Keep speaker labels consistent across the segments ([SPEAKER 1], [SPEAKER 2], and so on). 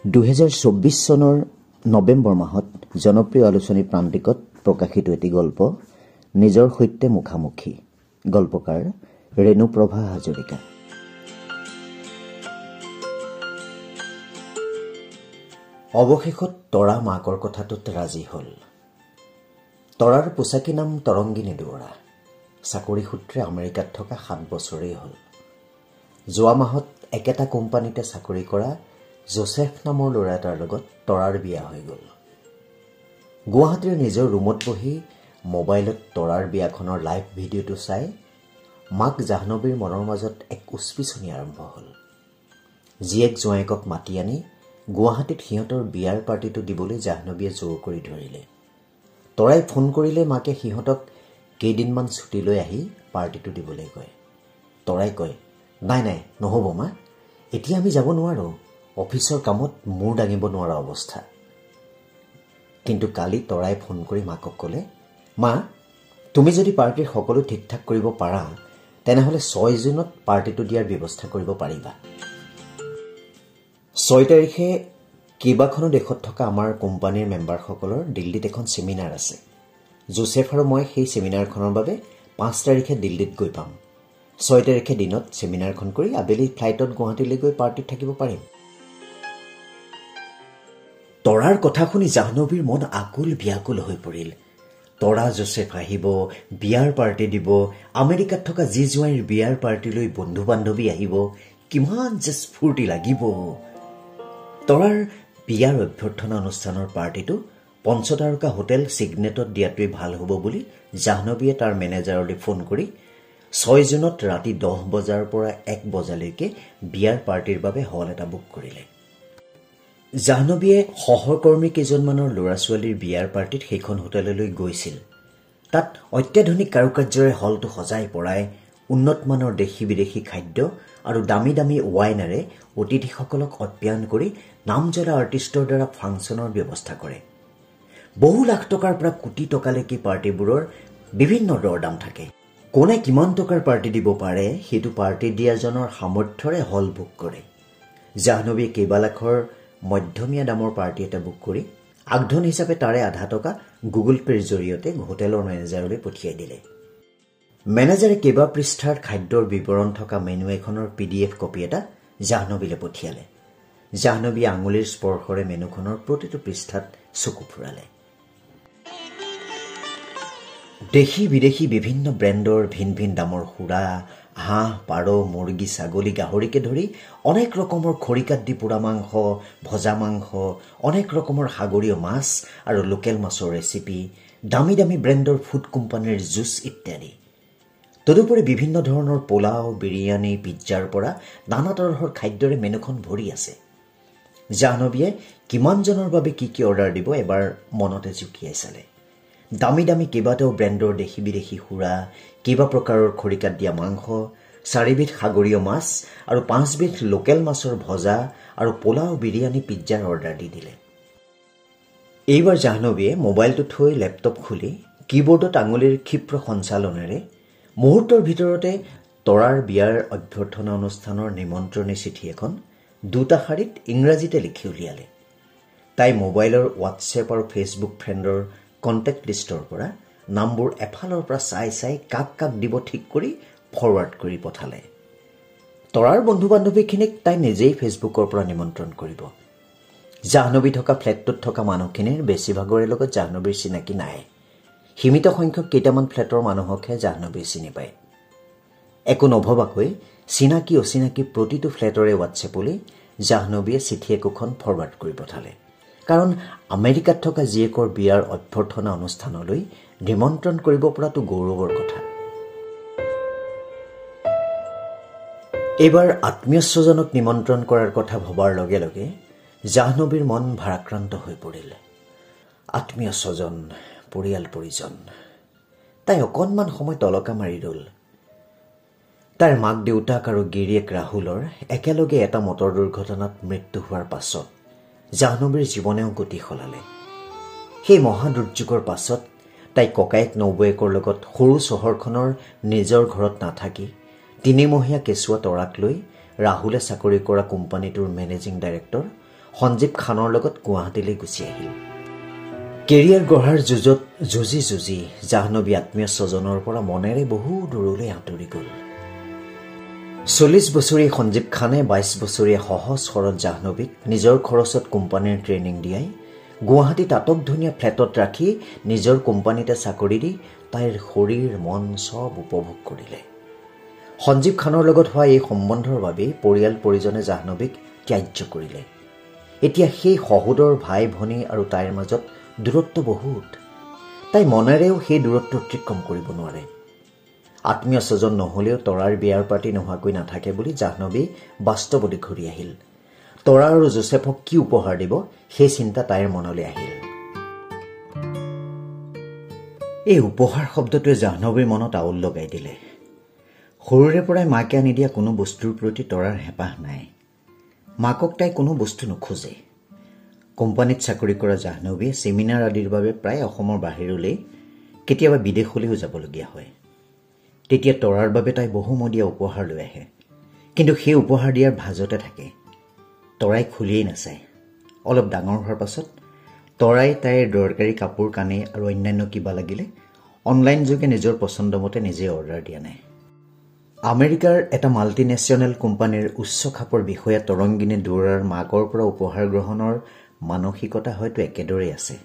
[SPEAKER 1] 2024 চনৰ নৱেম্বৰ মাহত জনপ্ৰিয় আলোচনী প্ৰান্তিকত প্ৰকাশিত এটি গল্প নিজৰ সৈতে মুখামুখি গল্পকাৰ ৰেণুপ্ৰভা হাজৰিকা। অৱশেষত তৰা মাকৰ কথাটোত ৰাজি হল। তৰাৰ পোচাকী নাম তৰংগিনী দুৱৰা। চাকৰি সূত্ৰে আমেৰিকাত থকা 7 বছৰেই হল। যোৱা মাহত একেটা কোম্পানীতে চাকৰি কৰা জোচেফ নামৰ ল'ৰা এটাৰ লগত তৰাৰ বিয়া হৈ গ'ল। গুৱাহাটীৰ নিজৰ ৰুমত বহি মোবাইলত তৰাৰ বিয়াখনৰ লাইভ ভিডিঅ'টো চাই মাক জাহ্নৱীৰ মনৰ মাজত এক উচপিচনি আৰম্ভ হ'ল। জীয়েক জোঁৱায়েকক মাতি আনি গুৱাহাটীত সিহঁতৰ বিয়াৰ পাৰ্টিটো দিবলৈ জাহ্নৱীয়ে জোৰ কৰি ধৰিলে। তৰাই ফোন কৰিলে মাকে সিহঁতক কেইদিনমান ছুটি লৈ আহি পাৰ্টিটো দিবলৈ কয়। তৰাই কয়, নাই নাই নহ'ব মা, এতিয়া আমি যাব নোৱাৰোঁ, অফিচৰ কামত মূৰ দাঙিব নোৱাৰা অৱস্থা। কিন্তু কালি তৰাই ফোন কৰি মাকক ক'লে, মা তুমি যদি পাৰ্টিৰ সকলো ঠিক ঠাক কৰিব পাৰা তেনেহ'লে 6 জুনত পাৰ্টিটো দিয়াৰ ব্যৱস্থা কৰিব পাৰিবা। 6 তাৰিখে কেইবাখনো দেশত থকা আমাৰ কোম্পানীৰ মেম্বাৰসকলৰ দিল্লীত এখন ছেমিনাৰ আছে। জোচেফ আৰু মই সেই ছেমিনাৰখনৰ বাবে 5 তাৰিখে দিল্লীত গৈ পাম। 6 তাৰিখে দিনত ছেমিনাৰখন কৰি আবেলি ফ্লাইটত গুৱাহাটীলৈ গৈ পাৰ্টিত থাকিব পাৰিম। তৰাৰ কথা শুনি জাহ্নৱীৰ মন আকুল ব্যাকুল হৈ পৰিল। তৰা জোচেফ আহিব, বিয়াৰ পাৰ্টি দিব, আমেৰিকাত থকা জী জোঁৱাইৰ বিয়াৰ পাৰ্টিলৈ বন্ধু বান্ধৱী আহিব, কিমান যে স্ফূৰ্তি লাগিব। তৰাৰ বিয়াৰ অভ্যৰ্থনা অনুষ্ঠানৰ পাৰ্টিটো পঞ্চতাৰকা হোটেল ছিগনেটত দিয়াটোৱেই ভাল হ'ব বুলি জাহ্নৱীয়ে তাৰ মেনেজাৰলৈ ফোন কৰি 6 জুনত ৰাতি 10 বজাৰ পৰা 1 বজালৈকে বিয়াৰ পাৰ্টিৰ বাবে হল এটা বুক কৰিলে। জাহ্নৱীয়ে সহকৰ্মী কেইজনমানৰ ল'ৰা ছোৱালীৰ বিয়াৰ পাৰ্টিত সেইখন হোটেললৈ গৈছিল। তাত অত্যাধুনিক কাৰুকাৰ্যৰে হলটো সজাই পৰাই উন্নতমানৰ দেশী বিদেশী খাদ্য আৰু দামী দামী ৱাইনেৰে অতিথিসকলক আপ্যায়ন কৰি নামজলা আৰ্টিষ্টৰ দ্বাৰা ফাংচনৰ ব্যৱস্থা কৰে। বহু লাখ টকাৰ পৰা কোটি টকালৈকে পাৰ্টিবোৰৰ বিভিন্ন দৰদাম থাকে। কোনে কিমান টকাৰ পাৰ্টি দিব পাৰে সেইটো পাৰ্টি দিয়াজনৰ সামৰ্থ্যৰে হল বুক কৰে। জাহ্নৱীয়ে কেইবা লাখৰ মধ্যমীয়া দামৰ পাৰ্টি এটা বুক কৰি আগধন হিচাপে তাৰে আধা টকা গুগল পেৰ জৰিয়তে হোটেলৰ মেনেজাৰলৈ পঠিয়াই দিলে। মেনেজাৰে কেইবা পৃষ্ঠাৰ খাদ্যৰ বিৱৰণ থকা মেনু এখনৰ PDF কপি এটা জাহ্নৱীলৈ পঠিয়ালে। জাহ্নৱীয়ে আঙুলিৰ স্পৰ্শৰে মেনুখনৰ প্ৰতিটো পৃষ্ঠাত চকু ফুৰালে। দেশী বিদেশী বিভিন্ন ব্ৰেণ্ডৰ ভিন ভিন দামৰ সুৰা, হাঁহ, পাৰ, মুৰ্গী, ছাগলী, গাহৰিকে ধৰি অনেক ৰকমৰ খৰিকাত দি পোৰা মাংস, ভজা মাংস, অনেক ৰকমৰ সাগৰীয় মাছ আৰু লোকেল মাছৰ ৰেচিপি, দামী দামী ব্ৰেণ্ডৰ ফুড কোম্পানীৰ জুচ ইত্যাদি। তদুপৰি বিভিন্ন ধৰণৰ পোলাও, বিৰিয়ানী, পিজ্জাৰ পৰা নানা তৰহৰ খাদ্যৰে মেনুখন ভৰি আছে। জাহ্নৱীয়ে কিমানজনৰ বাবে কি কি অৰ্ডাৰ দিব এবাৰ মনতে জুকিয়াই চালে। দামী দামী কেইবাটাও ব্ৰেণ্ডৰ দেশী বিদেশী সুৰা, কেইবা প্ৰকাৰৰ খৰিকাত দিয়া মাংস, 4 বিধ সাগৰীয় মাছ আৰু 5 বিধ লোকেল মাছৰ ভজা আৰু পোলাও, বিৰিয়ানী, পিজ্জাৰ অৰ্ডাৰ দি দিলে। এইবাৰ জাহ্নৱীয়ে মোবাইলটো থৈ লেপটপ খুলি কীবৰ্ডত আঙুলিৰ ক্ষিপ্ৰ সঞ্চালনেৰে মুহূৰ্তৰ ভিতৰতে তৰাৰ বিয়াৰ অভ্যৰ্থনা অনুষ্ঠানৰ নিমন্ত্ৰণী চিঠি এখন 2টা শাৰীত ইংৰাজীতে লিখি উলিয়ালে। তাই মোবাইলৰ হোৱাটছএপ আৰু ফেচবুক ফ্ৰেণ্ডৰ কণ্টেক্ট লিষ্টৰ পৰা নামবোৰ এফালৰ পৰা চাই চাই কাক কাক দিব ঠিক কৰি ফৰৱাৰ্ড কৰি পঠালে। তৰাৰ বন্ধু বান্ধৱীখিনিক তাই নিজেই ফেচবুকৰ পৰা নিমন্ত্ৰণ কৰিব। জাহ্নৱী থকা ফ্লেটটোত থকা মানুহখিনিৰ বেছিভাগৰে লগত জাহ্নৱীৰ চিনাকি নাই। সীমিত সংখ্যক কেইটামান ফ্লেটৰ মানুহকহে জাহ্নৱীয়ে চিনি পায়। একো নভবাকৈ চিনাকি অচিনাকি প্ৰতিটো ফ্লেটৰে হোৱাটছএপলৈ জাহ্নৱীয়ে চিঠি একোখন ফৰৱাৰ্ড কৰি পঠালে। কাৰণ আমেৰিকাত থকা জীয়েকৰ বিয়াৰ অভ্যৰ্থনা অনুষ্ঠানলৈ নিমন্ত্ৰণ কৰিব পৰাটো গৌৰৱৰ কথা। এইবাৰ আত্মীয় স্বজনক নিমন্ত্ৰণ কৰাৰ কথা ভবাৰ লগে লগে জাহ্নৱীৰ মন ভাৰাক্ৰান্ত হৈ পৰিল। আত্মীয় স্বজন, পৰিয়াল পৰিজন। তাই অকণমান সময় তলকা মাৰি ৰ'ল। তাইৰ মাক দেউতাক আৰু গিৰিয়েক ৰাহুলৰ একেলগে এটা মটৰ দুৰ্ঘটনাত মৃত্যু হোৱাৰ পাছত জাহ্নৱীৰ জীৱনেও গতি সলালে। সেই মহা দুৰ্যোগৰ পাছত তাই ককায়েক নবৌয়েকৰ লগত সৰু চহৰখনৰ নিজৰ ঘৰত নাথাকি 3 মহীয়া কেঁচুৱা তৰাক লৈ ৰাহুলে চাকৰি কৰা কোম্পানীটোৰ মেনেজিং ডাইৰেক্টৰ সঞ্জীৱ খানৰ লগত গুৱাহাটীলৈ গুচি আহিল। কেৰিয়াৰ গঢ়াৰ যুঁজত যুঁজি জাহ্নৱী আত্মীয় স্বজনৰ পৰা মনেৰে বহু দূৰলৈ আঁতৰি গ'ল। 40 বছৰীয়া সঞ্জীৱ খানে 22 বছৰীয়া সহজ সৰল জাহ্নৱীক নিজৰ খৰচত কোম্পানীৰ ট্ৰেইনিং দিয়াই গুৱাহাটীত আটক ধুনীয়া ফ্লেটত ৰাখি নিজৰ কোম্পানীতে চাকৰি দি তাইৰ শৰীৰ মন চব উপভোগ কৰিলে। সঞ্জীৱ খানৰ লগত হোৱা এই সম্বন্ধৰ বাবেই পৰিয়াল পৰিজনে জাহ্নৱীক ত্যায্য কৰিলে। এতিয়া সেই সহোদৰ ভাই ভনী আৰু তাইৰ মাজত দূৰত্ব বহুত। তাই মনেৰেও সেই দূৰত্ব অতিক্ৰম কৰিব নোৱাৰে। আত্মীয় স্বজন নহ'লেও তৰাৰ বিয়াৰ পাৰ্টি নোহোৱাকৈ নাথাকে বুলি জাহ্নৱী বাস্তৱলৈ ঘূৰি আহিল। তৰা আৰু জোচেফক কি উপহাৰ দিব সেই চিন্তা তাইৰ মনলৈ আহিল। এই উপহাৰ শব্দটোৱে জাহ্নৱীৰ মনত আউল লগাই দিলে। সৰুৰে পৰাই মাকে আনি দিয়া কোনো বস্তুৰ প্ৰতি তৰাৰ হেঁপাহ নাই। মাকক তাই কোনো বস্তু নোখোজে। কোম্পানীত চাকৰি কৰা জাহ্নৱীয়ে ছেমিনাৰ আদিৰ বাবে প্ৰায় অসমৰ বাহিৰলৈ কেতিয়াবা বিদেশলৈও যাবলগীয়া হয়। তেতিয়া তৰাৰ বাবে তাই বহুমূলীয়া উপহাৰ লৈ আহে। কিন্তু সেই উপহাৰ দিয়াৰ ভাজতে থাকে। তৰাই খুলিয়েই নাচায়। অলপ ডাঙৰ হোৱাৰ পাছত তৰাই তাইৰ দৰকাৰী কাপোৰ কানি আৰু অন্যান্য কিবা লাগিলে অনলাইন যোগে নিজৰ পচন্দমতে নিজে অৰ্ডাৰ দিয়া নাই। আমেৰিকাৰ এটা মাল্টিনেশ্যনেল কোম্পানীৰ উচ্চ খাপৰ বিষয়া তৰংগিনী দুৱৰাৰ মাকৰ পৰা উপহাৰ গ্ৰহণৰ মানসিকতা হয়তো একেদৰেই আছে।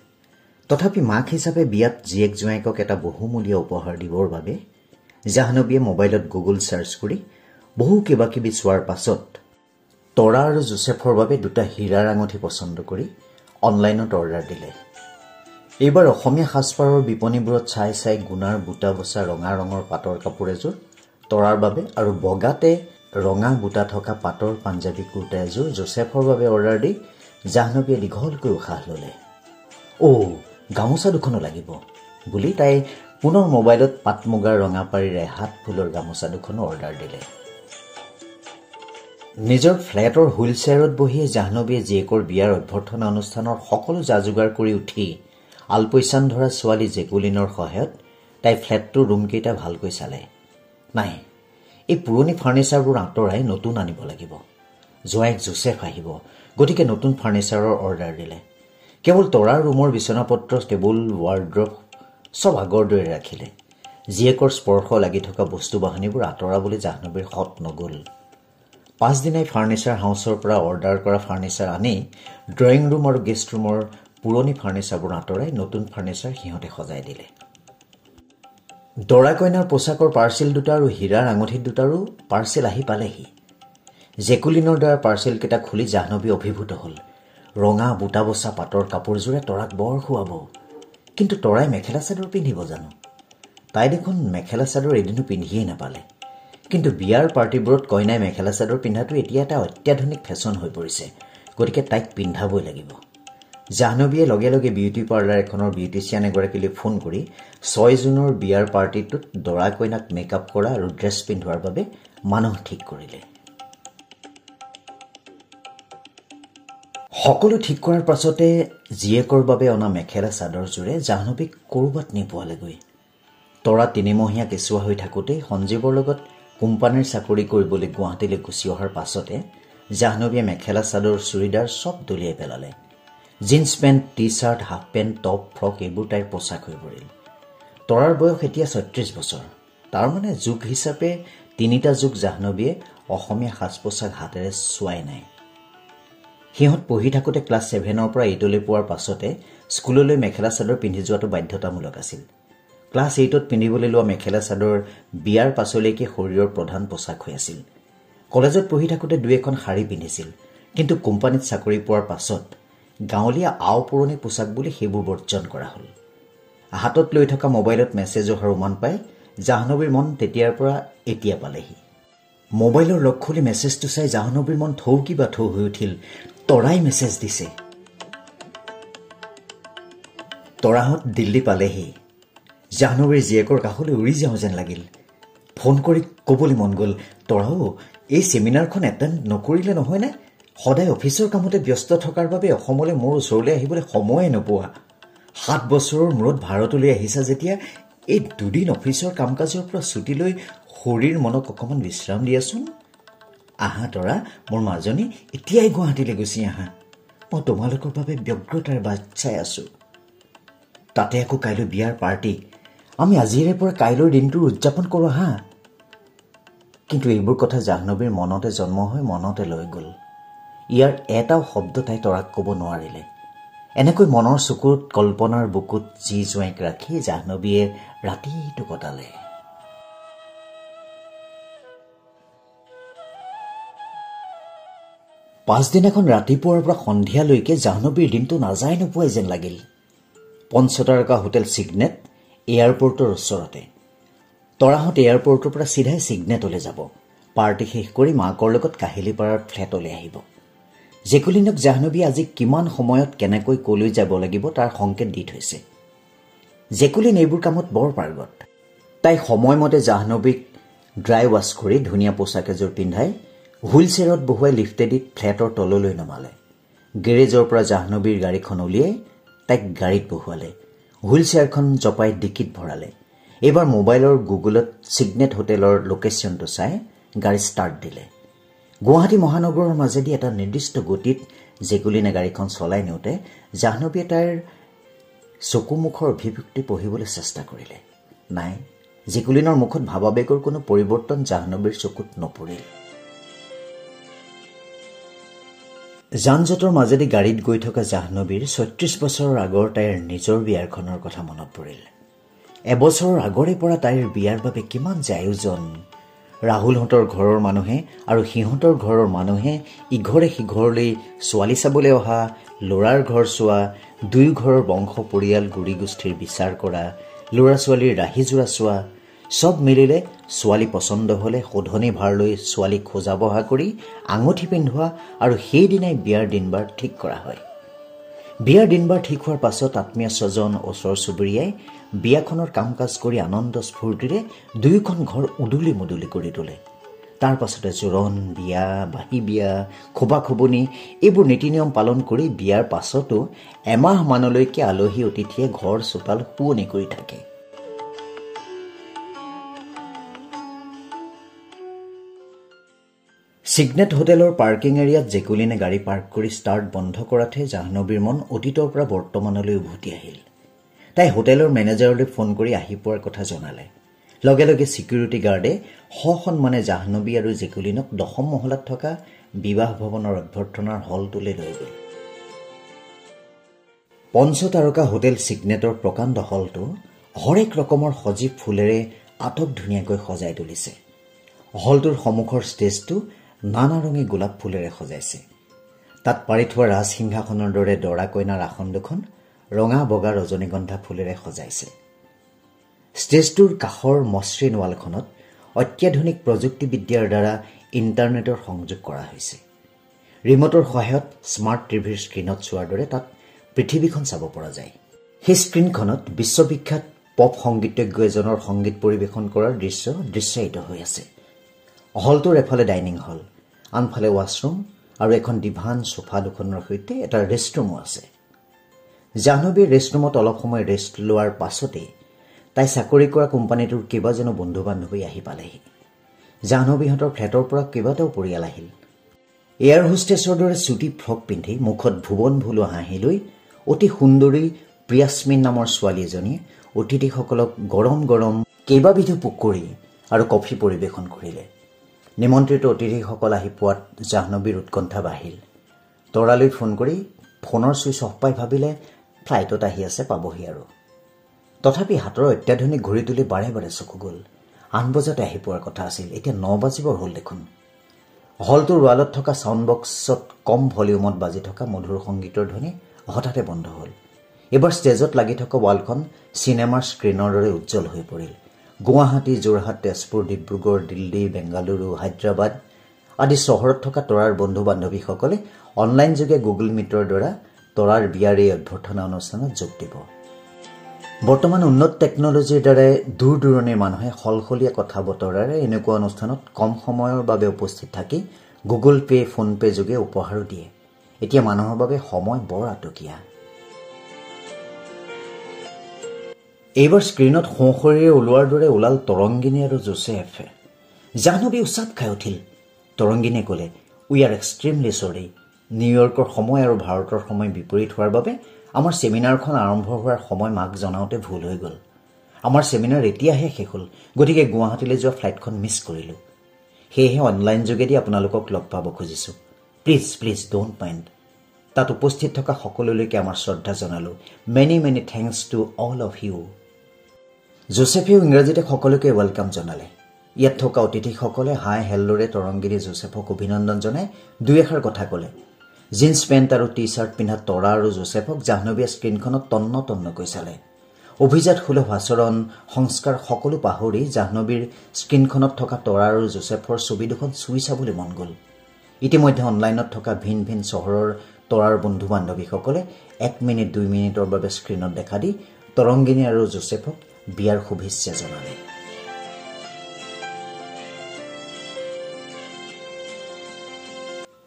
[SPEAKER 1] তথাপি মাক হিচাপে বিয়াত জীয়েক জোঁৱায়েকক এটা বহুমূলীয়া উপহাৰ দিবৰ বাবে জাহ্নৱীয়ে মোবাইলত গুগল চাৰ্চ কৰি বহু কিবা কিবি চোৱাৰ পাছত তৰা আৰু জোচেফৰ বাবে 2টা হীৰাৰ আঙুঠি পচন্দ কৰি অনলাইনত অৰ্ডাৰ দিলে। এইবাৰ অসমীয়া সাজপাৰৰ বিপণীবোৰত চাই গুণাৰ বুটা বচা ৰঙা ৰঙৰ পাটৰ কাপোৰ এযোৰ তৰাৰ বাবে আৰু বগাতে ৰঙা বুটা থকা পাটৰ পাঞ্জাবী কুৰ্তা এযোৰ জোচেফৰ বাবে অৰ্ডাৰ দি জাহ্নৱীয়ে দীঘলকৈ উশাহ ল'লে। গামোচা দুখনো লাগিব বুলি তাই পুনৰ মোবাইলত পাট মুগাৰ ৰঙা পাৰিৰে হাত ফুলৰ গামোচা দুখনো অৰ্ডাৰ দিলে। নিজৰ ফ্লেটৰ হুইল চেয়াৰত বহিয়ে জাহ্নৱীয়ে জীয়েকৰ বিয়াৰ অভ্যৰ্থনা অনুষ্ঠানৰ সকলো যা যোগাৰ কৰি উঠি আলপৈচান ধৰা ছোৱালী জেকুলিনৰ সহায়ত তাই ফ্লেটটোৰ ৰুমকেইটা ভালকৈ চালে। নাই, এই পুৰণি ফাৰ্ণিচাৰবোৰ আঁতৰাই নতুন আনিব লাগিব। জোঁৱায়েক জোচেফ আহিব, গতিকে নতুন ফাৰ্ণিচাৰৰ অৰ্ডাৰ দিলে। কেৱল তৰাৰ ৰুমৰ বিচনাপত্ৰ, টেবুল, ৱাৰ্ড্ৰব চব আগৰ দৰে ৰাখিলে। জীয়েকৰ স্পৰ্শ লাগি থকা বস্তু বাহানিবোৰ আঁতৰাবলৈ জাহ্নৱীৰ সৎ নগ'ল। পাছদিনাই ফাৰ্ণিচাৰ হাউচৰ পৰা অৰ্ডাৰ কৰা ফাৰ্ণিচাৰ আনি ড্ৰয়িং ৰুম আৰু গেষ্ট ৰুমৰ পুৰণি ফাৰ্ণিচাৰবোৰ আঁতৰাই নতুন ফাৰ্ণিচাৰ সিহঁতে সজাই দিলে। দৰা কইনাৰ পোছাকৰ পাৰ্চেল 2টা আৰু হীৰাৰ আঙুঠি 2টাৰো পাৰ্চেল আহি পালেহি। জেকুলিনৰ দ্বাৰা পাৰ্চেলকেইটা খুলি জাহ্নৱী অভিভূত হ'ল। ৰঙা বুটা বচা পাটৰ কাপোৰযোৰে তৰাক বৰ খুৱাব। কিন্তু তৰাই মেখেলা চাদৰ পিন্ধিব জানো? তাই দেখোন মেখেলা চাদৰ এদিনো পিন্ধিয়েই নাপালে। কিন্তু বিয়াৰ পাৰ্টিবোৰত কইনাই মেখেলা চাদৰ পিন্ধাটো এতিয়া এটা অত্যাধুনিক ফেশ্বন হৈ পৰিছে, গতিকে তাইক পিন্ধাবই লাগিব। জাহ্নৱীয়ে লগে লগে বিউটি পাৰ্লাৰ এখনৰ বিউটিচিয়ান এগৰাকীলৈ ফোন কৰি 6 জুনৰ বিয়াৰ পাৰ্টিটোত দৰা কইনাক মেকআপ কৰা আৰু ড্ৰেছ পিন্ধোৱাৰ বাবে মানুহ ঠিক কৰিলে। সকলো ঠিক কৰাৰ পাছতে জীয়েকৰ বাবে অনা মেখেলা চাদৰযোৰে জাহ্নৱীক ক'ৰবাত নিপোৱালেগৈ। তৰা 3 মহীয়া কেঁচুৱা হৈ থাকোঁতেই সঞ্জীৱৰ লগত কোম্পানীৰ চাকৰি কৰিবলৈ গুৱাহাটীলৈ গুচি অহাৰ পাছতে জাহ্নৱীয়ে মেখেলা চাদৰ চুৰিদাৰ চব দলিয়াই পেলালে। Jeans pant, T shirt, half pant, top, frock এইবোৰ তাইৰ পোছাক হৈ পৰিল। তৰাৰ বয়স এতিয়া 36 বছৰ। তাৰমানে যুগ হিচাপে 3টা যুগ জাহ্নৱীয়ে অসমীয়া সাজ পোছাক হাতেৰে চোৱাই নাই। সিহঁত পঢ়ি থাকোঁতে ক্লাছ 7ৰ পৰা 8লৈ পোৱাৰ পাছতে স্কুললৈ মেখেলা চাদৰ পিন্ধি যোৱাটো বাধ্যতামূলক আছিল। ক্লাছ 8ত পিন্ধিবলৈ লোৱা মেখেলা চাদৰ বিয়াৰ পাছলৈকে শৰীৰৰ প্ৰধান পোছাক হৈ আছিল। কলেজত পঢ়ি থাকোঁতে 2এখন শাৰী পিন্ধিছিল, কিন্তু কোম্পানীত চাকৰি পোৱাৰ পাছত গাঁৱলীয়া আও পুৰণি পোছাক বুলি সেইবোৰ বৰ্জন কৰা হ'ল। হাতত লৈ থকা মোবাইলত মেছেজ অহাৰ উমান পাই জাহ্নৱীৰ মন তেতিয়াৰ পৰা এতিয়া পালেহি। মোবাইলৰ লক খুলি মেছেজটো চাই জাহ্নৱীৰ মন থৌ কিবা থৌ হৈ উঠিল। তৰাই মেছেজ দিছে। তৰাহঁত দিল্লী পালেহি। জাহ্নৱীৰ জীয়েকৰ কাষলৈ উৰি যাওঁ যেন লাগিল। ফোন কৰি ক'বলৈ মন গ'ল, তৰাও এই ছেমিনাৰখন এটেণ্ড নকৰিলে নহয়নে? সদায় অফিচৰ কামতে ব্যস্ত থকাৰ বাবে অসমলৈ মোৰ ওচৰলৈ আহিবলৈ সময়ে নোপোৱা। 7 বছৰৰ মূৰত ভাৰতলৈ আহিছা যেতিয়া এই 2 দিন অফিচৰ কাম কাজৰ পৰা ছুটি লৈ শৰীৰ মনক অকণমান বিশ্ৰাম দিয়াচোন। আহা তৰা, মোৰ মাজনী, এতিয়াই গুৱাহাটীলৈ গুচি আহা। মই তোমালোকৰ বাবে ব্যগ্ৰতাৰ বাট চাই আছো। তাতে আকৌ কাইলৈ বিয়াৰ পাৰ্টি। আমি আজিৰে পৰা কাইলৈৰ দিনটো উদযাপন কৰোঁ হা। কিন্তু এইবোৰ কথা জাহ্নৱীৰ মনতে জন্ম হৈ মনতে লৈ গ'ল। ইয়াৰ এটাও শব্দ তাই তৰাক ক'ব নোৱাৰিলে। এনেকৈ মনৰ চকুত কল্পনাৰ বুকুত যি জোঁৱাইক ৰাখি জাহ্নৱীয়ে ৰাতিটো কটালে। পাছদিনাখন ৰাতিপুৱাৰ পৰা সন্ধিয়ালৈকে জাহ্নৱীৰ দিনটো নাযায় নোপোৱাই যেন লাগিল। পঞ্চতাৰকা হোটেল ছিগনেট এয়াৰপৰ্টৰ ওচৰতে। তৰাহঁত এয়াৰপৰ্টৰ পৰা চিধাই ছিগনেটলৈ যাব। পাৰ্টি শেষ কৰি মাকৰ লগত কাহিলীপাৰাৰ ফ্লেটলৈ আহিব। জেকুলিনক জাহ্নৱীয়ে আজি কিমান সময়ত কেনেকৈ কলৈ যাব লাগিব তাৰ সংকেত দি থৈছে। জেকুলিন এইবোৰ কামত বৰ পাৰ্গত। তাই সময়মতে জাহ্নৱীক ড্ৰাই ৱাছ কৰি ধুনীয়া পোছাক এযোৰ পিন্ধাই হুইল চেয়াৰত বহুৱাই লিফ্টেদি ফ্লেটৰ তললৈ নমালে। গেৰেজৰ পৰা জাহ্নৱীৰ গাড়ীখন উলিয়াই তাইক গাড়ীত বহুৱালে। হুইল চেয়াৰখন জপাই ডিকিত ভৰালে। এইবাৰ মোবাইলৰ গুগলত ছিগনেট হোটেলৰ লোকেশ্যনটো চাই গাড়ী ষ্টাৰ্ট দিলে। গুৱাহাটী মহানগৰৰ মাজেদি এটা নিৰ্দিষ্ট গতিত জেকুলিনে গাড়ীখন চলাই নিওঁতে জাহ্নৱীয়ে তাইৰ চকুমুখৰ অভিব্যক্তি পঢ়িবলৈ চেষ্টা কৰিলে। নাই, জেকুলিনৰ মুখত ভাৱাবেগৰ কোনো পৰিৱৰ্তন জাহ্নৱীৰ চকুত নপৰিল। যান-জঁটৰ মাজেদি গাড়ীত গৈ থকা জাহ্নৱীৰ ৩৬ বছৰৰ আগৰ তাইৰ নিজৰ বিয়াৰখনৰ কথা মনত পৰিল। এবছৰৰ আগৰে পৰা তাইৰ বিয়াৰ বাবে কিমান যে আয়োজন। ৰাহুলহঁতৰ ঘৰৰ মানুহে আৰু সিহঁতৰ ঘৰৰ মানুহে ইঘৰে সিঘৰলৈ ছোৱালী চাবলৈ অহা, ল'ৰাৰ ঘৰ চোৱা, দুয়ো ঘৰৰ বংশ পৰিয়াল গুৰি গোষ্ঠীৰ বিচাৰ কৰা, ল'ৰা ছোৱালীৰ ৰাহিজোৰা চোৱা, সব মিলিলে ছোৱালী পচন্দ হ'লে শোধনি ভাৰ লৈ ছোৱালী খোজা বহা কৰি আঙুঠি পিন্ধোৱা আৰু সেইদিনাই বিয়াৰ দিনবাৰ ঠিক কৰা হয়। বিয়াৰ দিনবাৰ ঠিক হোৱাৰ পাছত আত্মীয় স্বজন ওচৰ চুবুৰীয়াই বিয়াখনৰ কাম কাজ কৰি আনন্দ স্ফূৰ্তিৰে দুয়োখন ঘৰ উদুলি মুদুলি কৰি তোলে। তাৰ পাছতে জোৰণ, বিয়া, বাঁহী বিয়া, খোবা খোবনি এইবোৰ নীতি নিয়ম পালন কৰি বিয়াৰ পাছতো এমাহমানলৈকে আলহী অতিথিয়ে ঘৰ চোতাল শুৱনি কৰি থাকে। ছিগনেট হোটেলৰ পাৰ্কিং এৰিয়াত জেকুলিনে গাড়ী পাৰ্ক কৰি ষ্টাৰ্ট বন্ধ কৰাতহে জাহ্নৱীৰ মন অতীতৰ পৰা বৰ্তমানলৈ উভতি আহিল। তাই হোটেলৰ মেনেজাৰলৈ ফোন কৰি আহি পোৱাৰ কথা জনালে। লগে লগে ছিকিউৰিটি গাৰ্ডে সসন্মানে জাহ্নৱী আৰু জেকুলিনক ১০ম মহলাত থকা বিবাহ ভৱনৰ অভ্যৰ্থনাৰ হলটোলৈ লৈ গ'ল। পঞ্চতাৰকা হোটেল ছিগনেটৰ প্ৰকাণ্ড হলটো হৰেক ৰকমৰ সজীৱ ফুলেৰে আটক ধুনীয়াকৈ সজাই তুলিছে। হলটোৰ সন্মুখৰ ষ্টেজটো নানা ৰঙী গোলাপ ফুলেৰে সজাইছে। তাত পাৰি থোৱা ৰাজসিংহাসনৰ দৰে দৰা কইনাৰ আসন দুখন ৰঙা বগা ৰজনীগন্ধা ফুলেৰে সজাইছে। ষ্টেজটোৰ কাষৰ মসৃণ ৱালখনত অত্যাধুনিক প্ৰযুক্তিবিদ্যাৰ দ্বাৰা ইণ্টাৰনেটৰ সংযোগ কৰা হৈছে। ৰিমটৰ সহায়ত স্মাৰ্ট টিভিৰ স্ক্ৰীণত চোৱাৰ দৰে তাত পৃথিৱীখন চাব পৰা যায়। সেই স্ক্ৰীণখনত বিশ্ববিখ্যাত পপ সংগীতজ্ঞ এজনৰ সংগীত পৰিৱেশন কৰাৰ দৃশ্য দৃশ্যায়িত হৈ আছে। হলটোৰ এফালে ডাইনিং হল, আনফালে ৱাছৰুম আৰু এখন ডিভান সোফা দুখনৰ সৈতে এটা ৰেষ্টৰুমো আছে। জাহ্নৱীৰ ৰেষ্টৰুমত অলপ সময় ৰেষ্ট লোৱাৰ পাছতেই তাই চাকৰি কৰা কোম্পানীটোৰ কেইবাজনো বন্ধু বান্ধৱী আহি পালেহি। জাহ্নৱীহঁতৰ ফ্লেটৰ পৰা কেইবাটাও পৰিয়াল আহিল। এয়াৰ হোষ্টেছৰ দৰে চুটি ফ্ৰক পিন্ধি মুখত ভুৱন ভুলোৱা হাঁহি লৈ অতি সুন্দৰী প্ৰিয়াস্মিন নামৰ ছোৱালী এজনীয়ে অতিথিসকলক গৰম গৰম কেইবাবিধো পকৰি আৰু কফি পৰিৱেশন কৰিলে। নিমন্ত্ৰিত অতিথিসকল আহি পোৱাত জাহ্নৱীৰ উৎকণ্ঠা বাঢ়িল। তৰালৈ ফোন কৰি ফোনৰ ছুইচ অফ পাই ভাবিলে ফ্লাইটত আহি আছে, পাবহি আৰু। তথাপি হাতৰ অত্যাধুনিক ঘড়ীটোলৈ বাৰে বাৰে চকু গ'ল। ৮ বজাতে আহি পোৱাৰ কথা আছিল, এতিয়া ৯ বাজিবৰ হ'ল দেখোন। হলটোৰ ৱালত থকা ছাউণ্ড বক্সত কম ভলিউমত বাজি থকা মধুৰ সংগীতৰ ধ্বনি হঠাতে বন্ধ হ'ল। এইবাৰ ষ্টেজত লাগি থকা ৱালখন চিনেমাৰ স্ক্ৰীণৰ দৰে উজ্জ্বল হৈ পৰিল। গুৱাহাটী, যোৰহাট, তেজপুৰ, ডিব্ৰুগড়, দিল্লী, বেংগালুৰু, হায়দৰাবাদ আদি চহৰত থকা তৰাৰ বন্ধু বান্ধৱীসকলে অনলাইন যোগে গুগল মিটৰ দ্বাৰা তৰাৰ বিয়াৰ এই অভ্যৰ্থনা অনুষ্ঠানত যোগ দিব। বৰ্তমান উন্নত টেকনলজিৰ দ্বাৰাই দূৰ দূৰণিৰ মানুহে সলসলীয়া কথা বতৰাৰে এনেকুৱা অনুষ্ঠানত কম সময়ৰ বাবে উপস্থিত থাকি গুগল পে', ফোনপে' যোগে উপহাৰো দিয়ে। এতিয়া মানুহৰ বাবে সময় বৰ আটকীয়া। এইবাৰ স্ক্ৰীণত সোঁশৰীৰে ওলোৱাৰ দৰে ওলাল তৰংগিনী আৰু জোচেফ। জাহ্নৱী উচাপ খাই উঠিল। তৰংগিনীয়ে ক'লে, উই আৰ এক্সট্ৰিমলি চৰি, নিউয়ৰ্কৰ সময় আৰু ভাৰতৰ সময় বিপৰীত হোৱাৰ বাবে আমাৰ সেমিনাৰখন আৰম্ভ হোৱাৰ সময় মাক জনাওঁতে ভুল হৈ গ'ল। আমাৰ সেমিনাৰ এতিয়াহে শেষ হ'ল, গতিকে গুৱাহাটীলৈ যোৱা ফ্লাইটখন মিছ কৰিলোঁ। সেয়েহে অনলাইন যোগেদি আপোনালোকক লগ পাব খুজিছোঁ। Please don't mind. তাত উপস্থিত থকা সকলোলৈকে আমাৰ শ্ৰদ্ধা জনালোঁ। Many thanks to all of you. জোচেফেও ইংৰাজীতে সকলোকে ৱেলকাম জনালে। ইয়াত থকা অতিথিসকলে হাই হেল্লৰে তৰংগিনী জোচেফক অভিনন্দন জনাই দুই এষাৰ কথা ক'লে। জিন্স পেণ্ট আৰু টি চাৰ্ট পিন্ধা তৰা আৰু জোচেফক জাহ্নৱীয়ে স্ক্ৰীণখনত তন্নকৈ চালে। অভিজাত সুলভ আচৰণ সংস্কাৰ সকলো পাহৰি জাহ্নৱীৰ স্ক্ৰীণখনত থকা তৰা আৰু জোচেফৰ ছবি দুখন চুই চাবলৈ মন গ'ল। ইতিমধ্যে অনলাইনত থকা ভিন ভিন চহৰৰ তৰাৰ বন্ধু বান্ধৱীসকলে 1 মিনিট 2 মিনিটৰ বাবে স্ক্ৰীণত দেখা দি তৰংগিনী আৰু জোচেফক বিয়াৰ শুভেচ্ছা জনালে।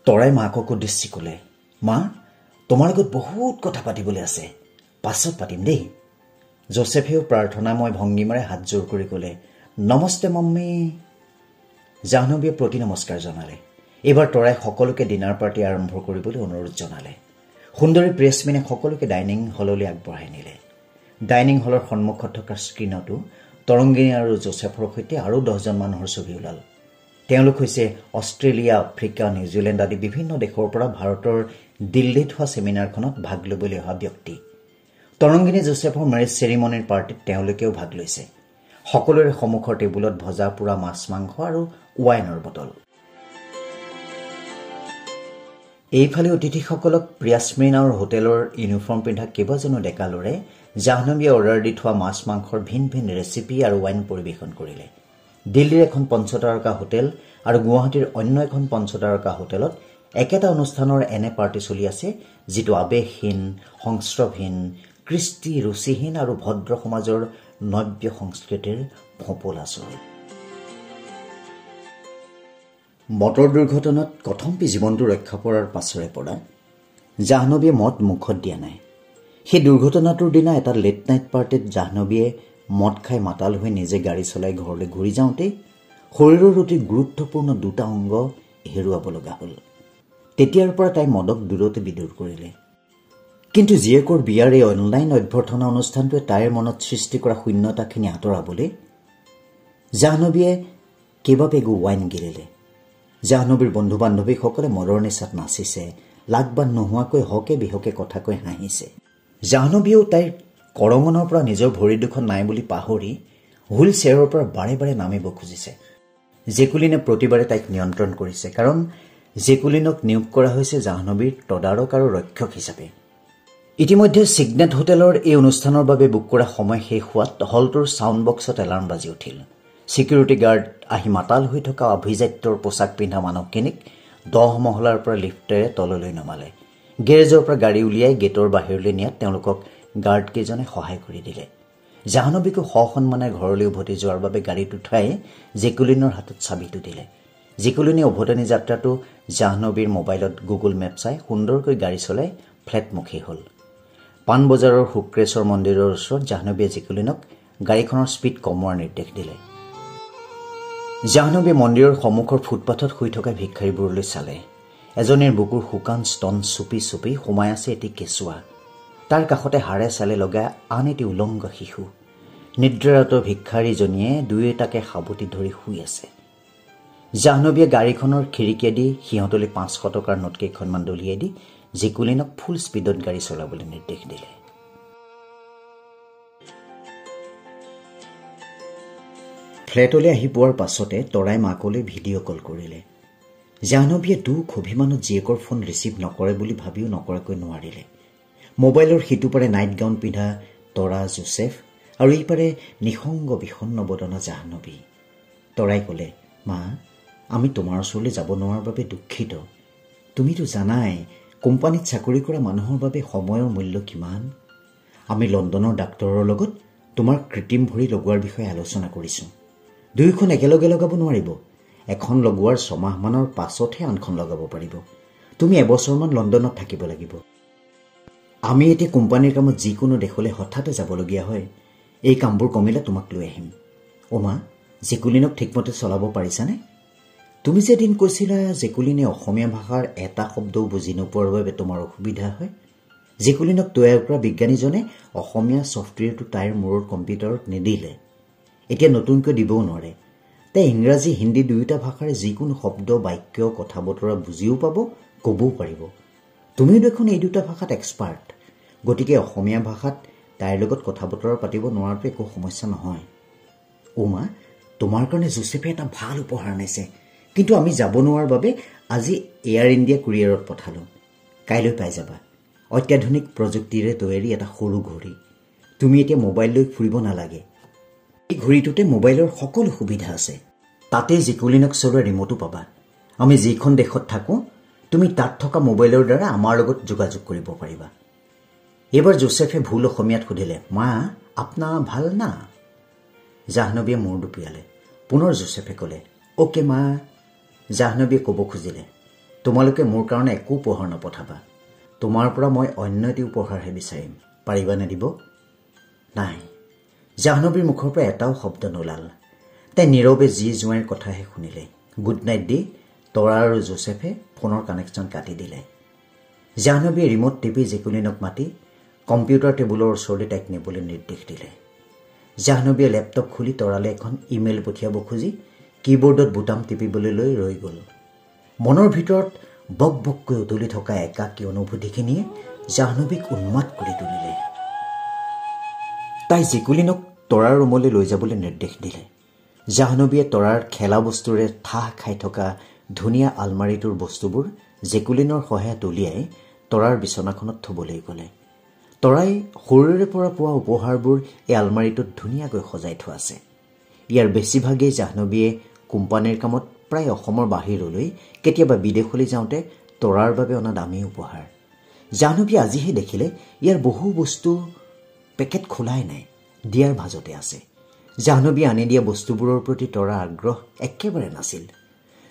[SPEAKER 1] তৰাই মাকক উদ্দেশ্যি ক'লে, মা, তোমাৰ লগত বহুত কথা পাতিবলৈ আছে, পাছত পাতিম দেই। জোচেফেও প্ৰাৰ্থনাময় ভংগীমাৰে হাত জোৰ কৰি ক'লে, নমস্তে মম্মী। জাহ্নৱীয়ে প্ৰতি নমস্কাৰ জনালে। এইবাৰ তৰাই সকলোকে ডিনাৰ পাৰ্টি আৰম্ভ কৰিবলৈ অনুৰোধ জনালে। সুন্দৰী প্ৰেছমেনে সকলোকে ডাইনিং হললৈ আগবঢ়াই নিলে। ডাইনিং হলৰ সন্মুখত থকা স্ক্ৰীণতো তৰংগিনী আৰু জোচেফৰ সৈতে আৰু 10জন মানুহৰ ছবি ওলাল। তেওঁলোক হৈছে অষ্ট্ৰেলিয়া, আফ্ৰিকা, নিউজিলেণ্ড আদি বিভিন্ন দেশৰ পৰা ভাৰতৰ দিল্লীত হোৱা ছেমিনাৰখনত ভাগ ল'বলৈ অহা ব্যক্তি। তৰংগিনী জোচেফৰ মেৰেজ চেৰিমনিৰ পাৰ্টিত তেওঁলোকেও ভাগ লৈছে। সকলোৰে সন্মুখৰ টেবুলত ভজা পোৰা মাছ মাংস আৰু ৱাইনৰ বটল। এইফালে অতিথিসকলক প্ৰিয়াস্মিনাৰ হোটেলৰ ইউনিফৰ্ম পিন্ধা কেইবাজনো ডেকা ল'ৰাই জাহ্নৱীয়ে অৰ্ডাৰ দি থোৱা মাছ মাংসৰ ভিন ৰেচিপি আৰু ৱাইন পৰিৱেশন কৰিলে। দিল্লীৰ এখন পঞ্চতাৰকা হোটেল আৰু গুৱাহাটীৰ অন্য এখন পঞ্চতাৰকা হোটেলত একেটা অনুষ্ঠানৰ এনে পাৰ্টি চলি আছে যিটো আৱেগহীন, সংস্ৰৱহীন, কৃষ্টি ৰুচিহীন আৰু ভদ্ৰ সমাজৰ নব্য সংস্কৃতিৰ ফপলা চল। মটৰ দুৰ্ঘটনাত কথম্পি জীৱনটো ৰক্ষা কৰাৰ পাছৰে পৰা জাহ্নৱীয়ে মদ মুখত দিয়া নাই। সেই দুৰ্ঘটনাটোৰ দিনা এটা লেট নাইট পাৰ্টিত জাহ্নৱীয়ে মদ খাই মাতাল হৈ নিজে গাড়ী চলাই ঘৰলৈ ঘূৰি যাওঁতেই শৰীৰৰ অতি গুৰুত্বপূৰ্ণ 2টা অংগ হেৰুৱাব লগা হ'ল। তেতিয়াৰ পৰা তাই মদক দূৰতে বিদূৰ কৰিলে। কিন্তু জীয়েকৰ বিয়াৰ এই অনলাইন অভ্যৰ্থনা অনুষ্ঠানটোৱে তাইৰ মনত সৃষ্টি কৰা শূন্যতাখিনি আঁতৰাবলৈ জাহ্নৱীয়ে কেইবাপেগো ৱাইন গিলিলে। জাহ্নৱীৰ বন্ধু বান্ধৱীসকলে মদৰ নিচাত নাচিছে, লাগ-বান নোহোৱাকৈ হকে বিহকে কথা কৈ হাঁহিছে। জাহ্নৱীয়েও তাইৰ কৰঙনৰ পৰা নিজৰ ভৰি দুখন নাই বুলি পাহৰি হুইল চেয়াৰৰ পৰা বাৰে নামিব খুজিছে। জেকুলিনে প্ৰতিবাৰে তাইক নিয়ন্ত্ৰণ কৰিছে, কাৰণ জেকুলিনক নিয়োগ কৰা হৈছে জাহ্নৱীৰ তদাৰক আৰু ৰক্ষক হিচাপে। ইতিমধ্যে ছিগনেট হোটেলৰ এই অনুষ্ঠানৰ বাবে বুক কৰা সময় শেষ হোৱাত হলটোৰ ছাউণ্ড বক্সত এলাৰ্ম বাজি উঠিল। ছিকিউৰিটি গাৰ্ড আহি মাতাল হৈ থকা অভিজাত্যৰ পোছাক পিন্ধা মানুহখিনিক 10 মহলাৰ পৰা লিফ্টেৰে তললৈ নমালে। গেৰেজৰ পৰা গাড়ী উলিয়াই গেটৰ বাহিৰলৈ নিয়াত তেওঁলোকক গাৰ্ডকেইজনে সহায় কৰি দিলে। জাহ্নৱীকো সসন্মানে ঘৰলৈ উভতি যোৱাৰ বাবে গাড়ীত উঠাই জেকুলিনৰ হাতত চাবিটো দিলে। জেকুলিনে উভতনি যাত্ৰাটো জাহ্নৱীৰ মোবাইলত গুগল মেপ চাই সুন্দৰকৈ গাড়ী চলাই ফ্লেটমুখী হ'ল। পাণবজাৰৰ শুক্ৰেশ্বৰ মন্দিৰৰ ওচৰত জাহ্নৱীয়ে জেকুলিনক গাড়ীখনৰ স্পীড কমোৱাৰ নিৰ্দেশ দিলে। জাহ্নৱীয়ে মন্দিৰৰ সন্মুখৰ ফুটপাথত শুই থকা ভিক্ষাৰীবোৰলৈ চালে। এজনীৰ বুকুৰ শুকান স্তন চুপি সোমাই আছে এটি কেঁচুৱা। তাৰ কাষতে হাড়ে চালে লগা আন এটি উলংগ শিশু। নিদ্ৰাৰত ভিক্ষাৰীজনীয়ে দুই এটাকে সাৱটি ধৰি শুই আছে। জাহ্নৱীয়ে গাড়ীখনৰ খিৰিকীয়েদি সিহঁতলৈ 500 টকাৰ নোট কেইখনমান দলিয়াই দি জেকুলিনক ফুল স্পীডত গাড়ী চলাবলৈ নিৰ্দেশ দিলে। ফ্লেটলৈ আহি পোৱাৰ পাছতে তৰাই মাকলৈ ভিডিঅ' কল কৰিলে। জাহ্নৱীয়ে দুখ অভিমানত জীয়েকৰ ফোন ৰিচিভ নকৰে বুলি ভাবিও নকৰাকৈ নোৱাৰিলে। মোবাইলৰ সিটোপাৰে নাইট গাউন পিন্ধা তৰা, জোচেফ আৰু এইপাৰে নিসংগ বিষণ্ণ বদনা জাহ্নৱী। তৰাই ক'লে, মা, আমি তোমাৰ ওচৰলৈ যাব নোৱাৰাৰ বাবে দুখিত। তুমিতো জানাই কোম্পানীত চাকৰি কৰা মানুহৰ বাবে সময়ৰ মূল্য কিমান। আমি লণ্ডনৰ ডাক্তৰৰ লগত তোমাৰ কৃত্ৰিম ভৰি লগোৱাৰ বিষয়ে আলোচনা কৰিছোঁ। দুয়োখন একেলগে লগাব নোৱাৰিব। এখন লগোৱাৰ 6 মাহমানৰ পাছতহে আনখন লগাব পাৰিব। তুমি এবছৰমান লণ্ডনত থাকিব লাগিব। আমি এতিয়া কোম্পানীৰ কামত যিকোনো দেশলৈ হঠাতে যাবলগীয়া হয়। এই কামবোৰ কমিলে তোমাক লৈ আহিম। অ' মা, জেকুলিনক ঠিকমতে চলাব পাৰিছানে? তুমি যে দিন কৈছিলা জেকুলিনে অসমীয়া ভাষাৰ এটা শব্দও বুজি নোপোৱাৰ বাবে তোমাৰ অসুবিধা হয়, জেকুলিনক তৈয়াৰ কৰা বিজ্ঞানীজনে অসমীয়া ছফ্টৱেৰটো তাইৰ মূৰৰ কম্পিউটাৰত নিদিলে, এতিয়া নতুনকৈ দিবও নোৱাৰে। তাই ইংৰাজী হিন্দী দুয়োটা ভাষাৰে যিকোনো শব্দ বাক্য কথা বতৰা বুজিও পাব, ক'বও পাৰিব। তুমিও দেখোন এই দুটা ভাষাত এক্সপাৰ্ট, গতিকে অসমীয়া ভাষাত তাইৰ লগত কথা বতৰা পাতিব নোৱাৰাটো একো সমস্যা নহয়। মা, তোমাৰ কাৰণে জোচেফে এটা ভাল উপহাৰ আনিছে, কিন্তু আমি যাব নোৱাৰাৰ বাবে আজি এয়াৰ ইণ্ডিয়া কুৰিয়াৰত পঠালোঁ। কাইলৈ পাই যাবা। অত্যাধুনিক প্ৰযুক্তিৰে তৈয়াৰী এটা সৰু ঘড়ী। তুমি এতিয়া মোবাইল লৈ ফুৰিব নালাগে। এই ঘড়ীটোতে মোবাইলৰ সকলো সুবিধা আছে। তাতে জেকুলিনক চলোৱা ৰিম'টো পাবা। আমি যিখন দেশত থাকোঁ তুমি তাত থকা মোবাইলৰ দ্বাৰা আমাৰ লগত যোগাযোগ কৰিব পাৰিবা। এইবাৰ জোচেফে ভুল অসমীয়াত সুধিলে, মা আপনা ভাল না? জাহ্নবীয়ে মূৰ দুপিয়ালে। পুনৰ জোচেফে ক'লে, অ'কে মা। জাহ্নবীয়ে ক'ব খুজিলে, তোমালোকে মোৰ কাৰণে একো উপহাৰ নপঠাবা। তোমাৰ পৰা মই অন্য এটি উপহাৰহে বিচাৰিম, পাৰিবানে দিব? নাই। জাহ্নবীৰ মুখৰ পৰা এটাও শব্দ নোলাল। তাই নীৰৱে যি জোঁৱাইৰ কথাহে শুনিলে। গুড নাইট দি তৰা আৰু জোচেফে ফোনৰ কানেকশ্যন কাটি দিলে। জাহ্নবীয়ে ৰিম'ট টিপি জেকুলিনক মাতি কম্পিউটাৰ টেবুলৰ ওচৰলৈ তাইক নিবলৈ নিৰ্দেশ দিলে। জাহ্নবীয়ে লেপটপ খুলি তৰালৈ এখন ইমেইল পঠিয়াব খুজি কীবৰ্ডত বুটাম টিপিবলৈ লৈ ৰৈ গ'ল। মনৰ ভিতৰত বক বককৈ উতলি থকা একাকী অনুভূতিখিনিয়ে জাহ্নবীক উন্মাদ কৰি তুলিলে। তাই জেকুলিনক তৰাৰ ৰুমলৈ লৈ যাবলৈ নিৰ্দেশ দিলে। জাহ্নবীয়ে তৰাৰ খেলা বস্তুৰে ঠাহ খাই থকা ধুনীয়া আলমাৰিটোৰ বস্তুবোৰ জেকুলিনৰ সহায়ত উলিয়াই তৰাৰ বিচনাখনত থ'বলৈ ক'লে। তৰাই সৰুৰে পৰা পোৱা উপহাৰবোৰ এই আলমাৰিটোত ধুনীয়াকৈ সজাই থোৱা আছে। ইয়াৰ বেছিভাগেই জাহ্নবীয়ে কোম্পানীৰ কামত প্ৰায় অসমৰ বাহিৰলৈ, কেতিয়াবা বিদেশলৈ যাওঁতে তৰাৰ বাবে অনা দামী উপহাৰ। জাহ্নবীয়ে আজিহে দেখিলে ইয়াৰ বহু বস্তু পেকেট খোলাই নাই, দিয়াৰ ভাজতে আছে। জাহ্নবীয়ে আনি দিয়া বস্তুবোৰৰ প্ৰতি তৰাৰ আগ্ৰহ একেবাৰে নাছিল।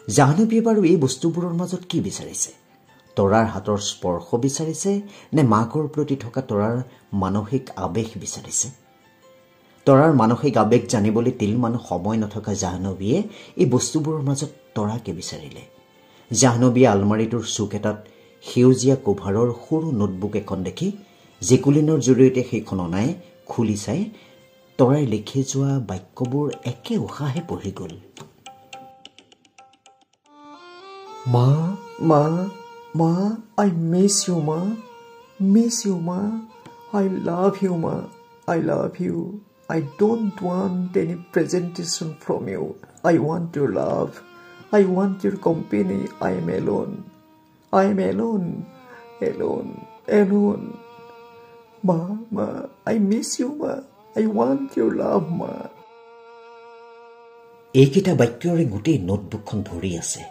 [SPEAKER 1] জাহ্নবীয়ে বাৰু এই বস্তুবোৰৰ মাজত কি বিচাৰিছে? তৰাৰ হাতৰ স্পৰ্শ বিচাৰিছে নে মাকৰ প্ৰতি থকা তৰাৰ মানসিক আৱেগ বিচাৰিছে? তৰাৰ মানসিক আৱেগ জানিবলৈ তিলমান সময় নথকা জাহ্নবীয়ে এই বস্তুবোৰৰ মাজত তৰাকে বিচাৰিলে। জাহ্নবীয়ে আলমাৰিটোৰ চুক এটাত সেউজীয়া কোভাৰৰ সৰু নোটবুক এখন দেখি জেকুলিনৰ জৰিয়তে সেইখন অনাই খুলি চাই তৰাই লিখি যোৱা বাক্যবোৰ একে উশাহে পঢ়ি গ'ল। মা মা মা, I miss you ma, miss you ma, I love you ma, I love you. I don't want any presentation from you. I want your love. I want your company. I am alone. I am alone. Alone. Alone. Ma, ma, I miss you ma. I want your love ma. এইকেইটা বাক্যৰে গোটেই নোটবুকখন ভৰি আছে।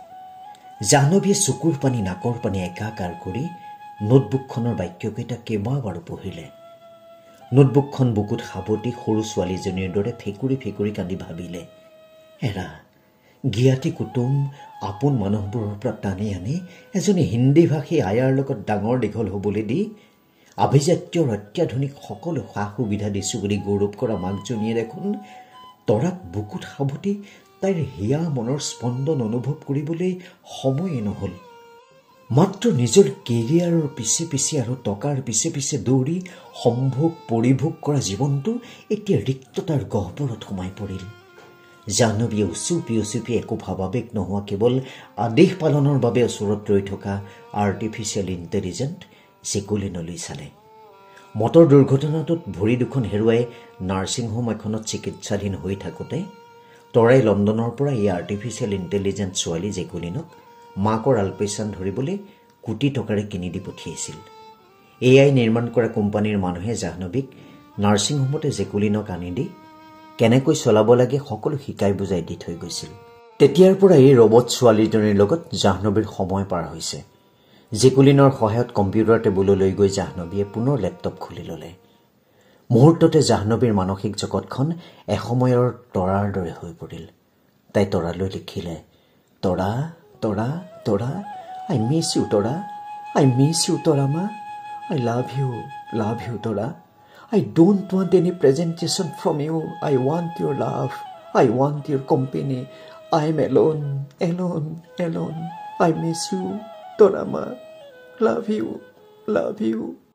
[SPEAKER 1] জাহ্নবীয়ে চকুৰ পানী নাকৰ পানী একাকাৰ কৰি নোটবুকখনৰ বাক্যকেইটা কেইবাবাৰো পঢ়িলে। নোটবুকখন বুকুত সাৱটি সৰু ছোৱালীজনীৰ দৰে ফেকুৰি ফেকুৰি কান্দি ভাবিলে, এৰা জ্ঞাতি কুটুম আপোন মানুহবোৰৰ পৰা টানি আনি এজনী হিন্দী ভাষী আয়াৰ লগত ডাঙৰ দীঘল হ'বলৈ দি আভিজাত্যৰ অত্যাধুনিক সকলো সা সুবিধা দিছোঁ বুলি গৌৰৱ কৰা মাকজনীয়ে দেখোন তৰাক বুকুত সাৱটি তাইৰ হিয়া মনৰ স্পন্দন অনুভৱ কৰিবলৈ সময়ে নহ'ল। মাত্ৰ নিজৰ কেৰিয়াৰৰ পিছে পিছে আৰু টকাৰ পিছে পিছে দৌৰি সম্ভোগ পৰিভোগ কৰা জীৱনটো এতিয়া ৰিক্ততাৰ গহ্বৰত সোমাই পৰিল। জাহ্নবীয়ে উচুপি উচুপি একো ভাৱাবেগ নোহোৱা কেৱল আদেশ পালনৰ বাবে ওচৰত ৰৈ থকা আৰ্টিফিচিয়েল ইণ্টেলিজেণ্ট জেকুলিনলৈ চালে। মটৰ দুৰ্ঘটনাটোত ভৰি দুখন হেৰুৱাই নাৰ্ছিং হোম এখনত চিকিৎসাধীন হৈ থাকোঁতে তৰাই লণ্ডনৰ পৰা এই আৰ্টিফিচিয়েল ইণ্টেলিজেণ্ট ছোৱালী জেকুলিনক মাকৰ আলপৈচান ধৰিবলৈ কোটি টকাৰে কিনি দি পঠিয়াইছিল। এআই নিৰ্মাণ কৰা কোম্পানীৰ মানুহে জাহ্নবীক নাৰ্ছিং হোমতে জেকুলিনক আনি দি কেনেকৈ চলাব লাগে সকলো শিকাই বুজাই দি থৈ গৈছিল। তেতিয়াৰ পৰা এই ৰবট ছোৱালীজনীৰ লগত জাহ্নবীৰ সময় পাৰ হৈছে। জেকুলিনৰ সহায়ত কম্পিউটাৰ টেবুললৈ গৈ জাহ্নবীয়ে পুনৰ লেপটপ খুলি ল'লে। মুহূৰ্ততে জাহ্নবীৰ মানসিক জগতখন এসময়ৰ তৰাৰ দৰে হৈ পৰিল। তাই তৰালৈ লিখিলে, তৰা তৰা তৰা, I miss you Tara, I miss you তৰা মা, আই love you Tara, I don't want any presentation from you, I want your love, I want your company, I am alone,
[SPEAKER 2] alone. I miss you, Torama. Love you.